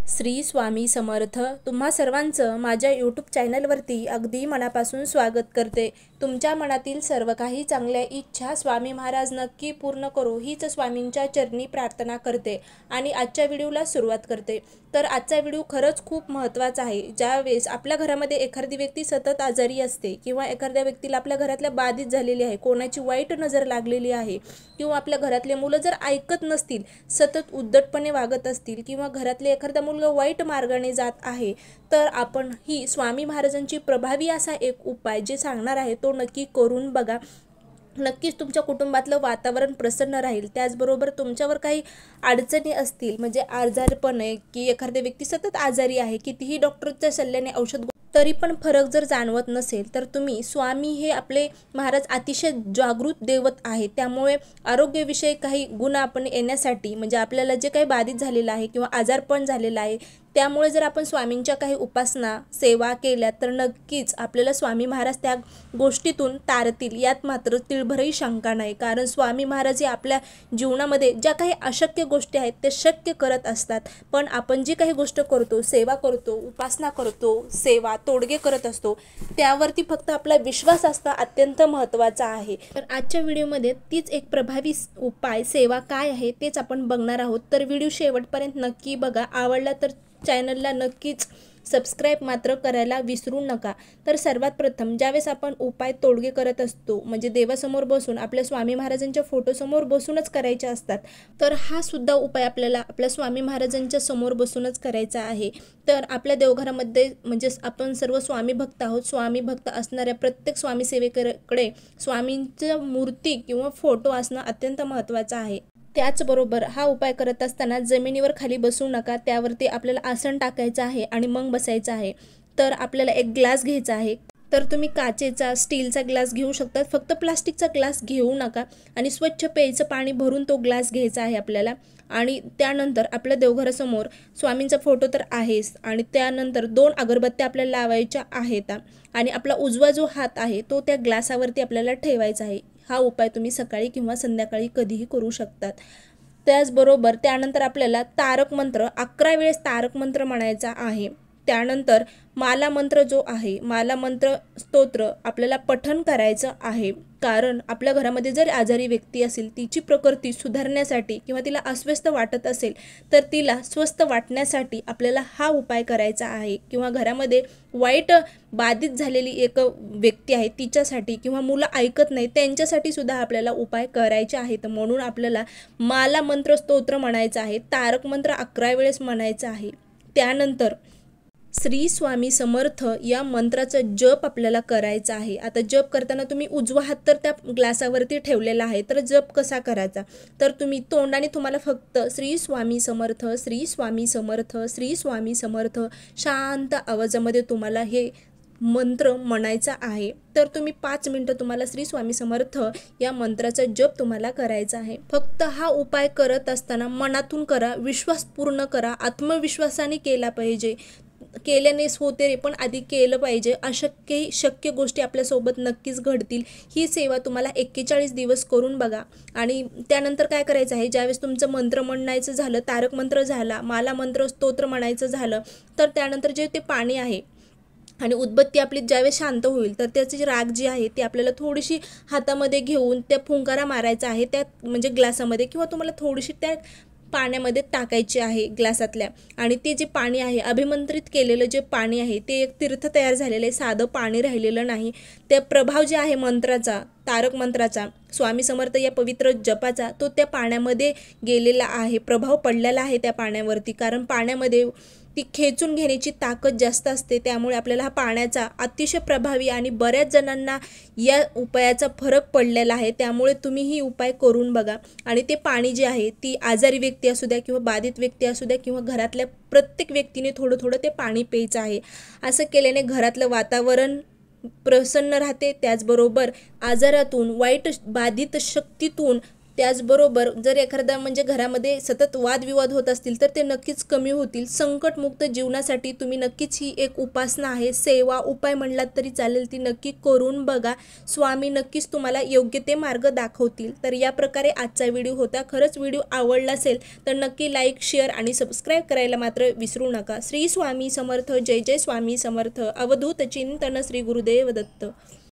श्री स्वामी समर्थ। तुम्हा सर्वांचं माझ्या यूट्यूब चॅनलवरती अगदी मनापासून स्वागत करते। तुमच्या मनातील सर्व काही चांगल्या इच्छा स्वामी महाराज नक्की पूर्ण करो हीच स्वामींच्या चरणी प्रार्थना करते आणि आजच्या व्हिडिओला सुरुवात करते। तर आजचा व्हिडिओ खरंच खूप महत्त्वाचा आहे। ज्यावेळेस आपल्या घरामध्ये एखादी व्यक्ती सतत आजारी असते किंवा एखाद्या व्यक्तीला आपल्या घरातल्या बाधित झालेली आहे, कोणाची वाईट नजर लागलेली आहे किंवा आपल्या घरातले मुलं जर ऐकत नसतील, सतत उद्धटपणे वागत असतील किंवा घरातले एखादा मुलगा वाईट मार्गाने जात आहे, तर आपण ही स्वामी महाराजांची प्रभावी असा एक उपाय जे सांगणार आहे तो नक्की करून बघा। नक्कीच तुमच्या कुटुंबातलं वातावरण प्रसन्न राहील। त्याचबरोबर तुमच्यावर काही अडचणी असतील, म्हणजे आजारपण आहे की एखादी व्यक्ती सतत आजारी आहे, कितीही डॉक्टरच्या सल्ल्याने औषध तरी पण फरक जर जाणवत नसेल, तर तुम्ही स्वामी हे आपले महाराज अतिशय जागृत दैवत आहे। त्यामुळे आरोग्यविषयी काही गुण आपण येण्यासाठी, म्हणजे आपल्याला जे काही बाधित झालेलं आहे किंवा आजारपण झालेलं आहे, त्यामुळे जर आपण स्वामींच्या काही उपासना सेवा केल्या तर नक्कीच आपल्याला स्वामी महाराज त्या गोष्टीतून तारतील, यात मात्र तिळभरही शंका नाही। कारण स्वामी महाराज हे आपल्या जीवनामध्ये ज्या काही अशक्य गोष्टी आहेत ते शक्य करत असतात। पण आपण जी काही गोष्ट करतो, सेवा करतो, उपासना करतो, सेवा तोडगे करत असतो, त्यावरती फक्त आपला विश्वास असणं अत्यंत महत्त्वाचा आहे। तर आजच्या व्हिडिओमध्ये तीच एक प्रभावी उपाय सेवा काय आहे तेच आपण बघणार आहोत। तर व्हिडिओ शेवटपर्यंत नक्की बघा। आवडला तर चॅनलला नक्कीच सबस्क्राईब मात्र करायला विसरू नका। तर सर्वात प्रथम ज्यावेळेस आपण उपाय तोडगे करत असतो, म्हणजे देवासमोर बसून आपल्या स्वामी महाराजांच्या फोटोसमोर बसूनच करायचे असतात, तर हा सुद्धा उपाय आपल्याला आपल्या स्वामी महाराजांच्या समोर बसूनच करायचा आहे। तर आपल्या देवघरामध्ये म्हणजे आपण सर्व स्वामी भक्त आहोत। स्वामी भक्त असणाऱ्या प्रत्येक स्वामी सेवेकडे स्वामींच्या मूर्ती किंवा फोटो असणं अत्यंत महत्त्वाचं आहे। त्याचबरोबर हा उपाय करत असताना जमिनीवर खाली बसू नका, त्यावरती आपल्याला आसन टाकायचं आहे आणि मग बसायचं आहे। तर आपल्याला एक ग्लास घ्यायचा आहे, तर तुम्ही काचेचा स्टीलचा ग्लास घेऊ शकता, फक्त प्लास्टिकचा ग्लास घेऊ नका। आणि स्वच्छ प्यायचं पाणी भरून तो ग्लास घ्यायचा आहे आपल्याला। आणि त्यानंतर आपल्या देवघरासमोर स्वामींचा फोटो तर आहेच, आणि त्यानंतर 2 अगरबत्त्या आपल्याला लावायच्या आहेत आणि आपला उजवा जो हात आहे तो त्या ग्लासावरती आपल्याला ठेवायचा आहे। हा उपाय तुम्ही सकाळी किंवा संध्याकाळी कधीही करू शकतात। त्याचबरोबर त्यानंतर आपल्याला तारक मंत्र 11 वेळेस तारक मंत्र म्हणायचा आहे। त्यानंतर माला मंत्र जो आहे, माला मंत्र स्तोत्र आपल्याला पठण करायचं आहे। कारण आपल्या घरामध्ये जर आजारी व्यक्ती असेल, तिची प्रकृती सुधारण्यासाठी किंवा तिला अस्वस्थ वाटत असेल, तर तिला स्वस्थ वाटण्यासाठी आपल्याला हा उपाय करायचा आहे। किंवा घरामध्ये वाईट बाधित झालेली एक व्यक्ती आहे तिच्यासाठी, किंवा मुलं ऐकत नाही त्यांच्यासाठी सुद्धा आपल्याला उपाय करायचे आहेत। म्हणून आपल्याला माला मंत्र स्तोत्र म्हणायचं आहे, तारक मंत्र 11 वेळेस म्हणायचं आहे। त्यानंतर श्री स्वामी समर्थ या मंत्राचा जप आपल्याला करायचा आहे। आता जप करताना तुम्ही उजवा हात तर त्या ग्लासावरती ठेवलेला आहे, तर जप कसा करायचा, तर तुम्ही तोंडाने तुम्हाला फक्त श्री स्वामी समर्थ, श्री स्वामी समर्थ, श्री स्वामी समर्थ शांत आवाजामध्ये तुम्हाला हे मंत्र म्हणायचा आहे। तर तुम्ही 5 मिनिटं तुम्हाला श्री स्वामी समर्थ या मंत्राचा जप तुम्हाला करायचा आहे। फक्त हा उपाय करत असताना मनातून करा, विश्वासपूर्ण करा, आत्मविश्वासाने केला पाहिजे। केल्यानेच होते रे, पण आधी केलं पाहिजे। शक्य गोष्टी आपल्यासोबत नक्कीच घडतील। ही सेवा तुम्हाला 41 दिवस करून बघा। आणि त्यानंतर काय करायचं आहे, ज्यावेळेस तुमचं मंत्र म्हणायचं झालं, तारक मंत्र झाला, माला मंत्र स्तोत्र म्हणायचं झालं, तर त्यानंतर जे ते पाणी आहे आणि उदबत्ती आपली ज्यावेळेस शांत होईल, तर त्याची राग जी आहे ती आपल्याला थोडीशी हातामध्ये घेऊन त्या फुंकारा मारायचा आहे, त्या म्हणजे ग्लासामध्ये, किंवा तुम्हाला थोडीशी त्या पाण्यामध्ये टाकायचे आहे ग्लासातल्या। आणि ते जे पाणी आहे, अभिमंत्रित केलेलं जे पाणी आहे, ते एक तीर्थ तयार झालेलं आहे, साधं पाणी राहिलेलं नाही। त्या प्रभाव जे आहे मंत्राचा, तारक मंत्राचा, स्वामी समर्थ या पवित्र जपाचा, तो त्या पाण्यामध्ये गेलेला आहे, प्रभाव पडलेला आहे त्या पाण्यावरती। कारण पाण्यामध्ये ती खेचून घेण्याची ताकद जास्त असते, त्यामुळे आपल्याला हा पाण्याचा अतिशय प्रभावी आणि बऱ्याच जणांना या उपायाचा फरक पडलेला आहे। त्यामुळे तुम्ही ही उपाय करून बघा। आणि ते पाणी जे आहे, ती आजारी व्यक्ती असू द्या किंवा बाधित व्यक्ती असू द्या किंवा घरातल्या प्रत्येक व्यक्तीने थोडं थोडं ते पाणी प्यायचं आहे। असं केल्याने घरातलं वातावरण प्रसन्न राहते, त्याचबरोबर आजारातून, वाईट बाधित शक्तीतून त्याचबरोबर जर एखादा म्हणजे घरामध्ये सतत वादविवाद होत असतील तर ते नक्कीच कमी होतील. संकटमुक्त जीवनासाठी तुम्ही नक्कीच ही एक उपासना आहे, सेवा उपाय म्हणलात तरी चालेल, ती नक्की करून बघा. स्वामी नक्कीच तुम्हाला योग्य ते मार्ग दाखवतील. तर या प्रकारे आजचा व्हिडिओ होता. खरंच व्हिडिओ आवडला असेल तर नक्की लाईक, शेअर आणि सबस्क्राईब करायला मात्र विसरू नका. श्री स्वामी समर्थ. जय जय स्वामी समर्थ. अवधूत चिंतन. श्री गुरुदेव दत्त.